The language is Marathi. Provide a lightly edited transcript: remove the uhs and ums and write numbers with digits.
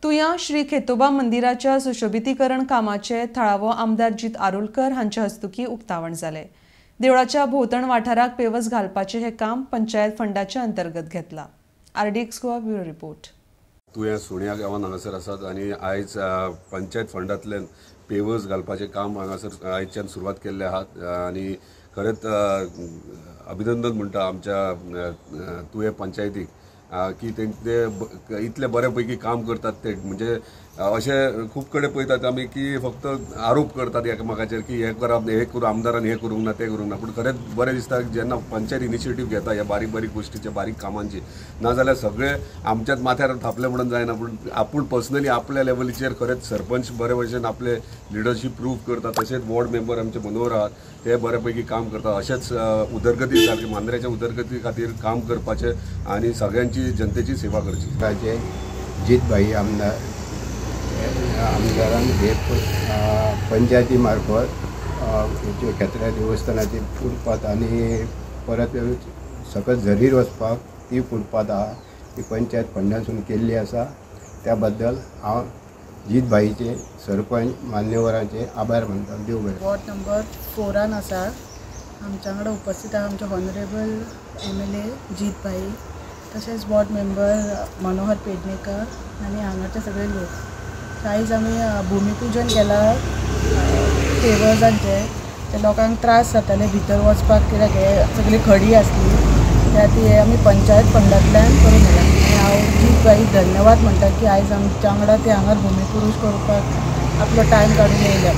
तुया श्री खेतोबा मंदिराच्या सुशोभितीकरण कामाचे थळावो आमदार जीत आरोलकर हांच्या हस्तुकी उक्तावण जाले। देवळाच्या भोवतण वाठाराक पेवस घालपाचे हे काम पंचायत फंडाच्या अंतर्गत घेतला। RDX Goa bureau report. तुया सुण्या गांवांत हांगासर आसात आनी आयज पंचायत फंडांतल्यान पेवर्स घालपाचें काम हांगासर आयजच्यान सुरवात केल्लें आहा आनी खरेंच अभिनंदन म्हणटा आमच्या तुये पंचायतीक की ते इतले बऱ्यापैकी काम करतात। ते म्हणजे अशें खूब कडेन पळयतात आमी की फक्त आरोप करतात एकामेकाचेर की हे करप हे करूं आमदारान हे करूंक ना ते करूंक ना, पूण खरेंच बरें दिसता जेन्ना पंचायत इनिशिएटीव घेता ह्या बारीक बारीक गोश्टीचे बारीक कामांची, नाजाल्यार सगळे आमच्याच माथ्यार थापले म्हणून जायना, पूण आपूण पर्सनली आपल्या लेवलीचेर खरेंच सरपंच बरे भशेन आपले लिडरशीप प्रूव करता, तशेंच वॉर्ड मेंबर आमचे मनोहर आहात ते बऱ्यापैकी काम करतात। अशेंच उदरगती सारके मांद्रेच्या उदरगती खातीर काम करपाचे आनी सगळ्यांची जनतेची सेवा करची। जीत भाई आमदारान हे पंचायती मार्फत खेत्र्या देवस्थानाची फुटपाथ आनी परत सकत झरीर वचपाक ती फुटपाथ आहा ती पंचायत फंडांतसून केल्ली आसा। त्या बद्दल हांव जीत भाईचे सरपंच मान्यवरांचे आभार मानता। देव बरें। वॉर्ड नंबर 4 आसा आमच्या वांगडा उपस्थित आहा आमचे हॉनरेबल MLA जीत भाई, तशेंच वॉर्ड मेंबर मनोहर पेडणेकर आनी हांगाचे सगळे लोक। आयज आमी भुमिपूजन केलां पेवर्सांचे। ते लोकांक त्रास जाताले भितर वचपाक, कित्याक हे सगळी खडी आसली, त्या ती आमी पंचायत फंडांतल्यान करून दिला। आनी हांव जीत भाई धन्यवाद म्हणटा की आयज आमच्या वांगडा ते हांगा भुमिपूजन करपाक आपलो टायम काडून येयल्या।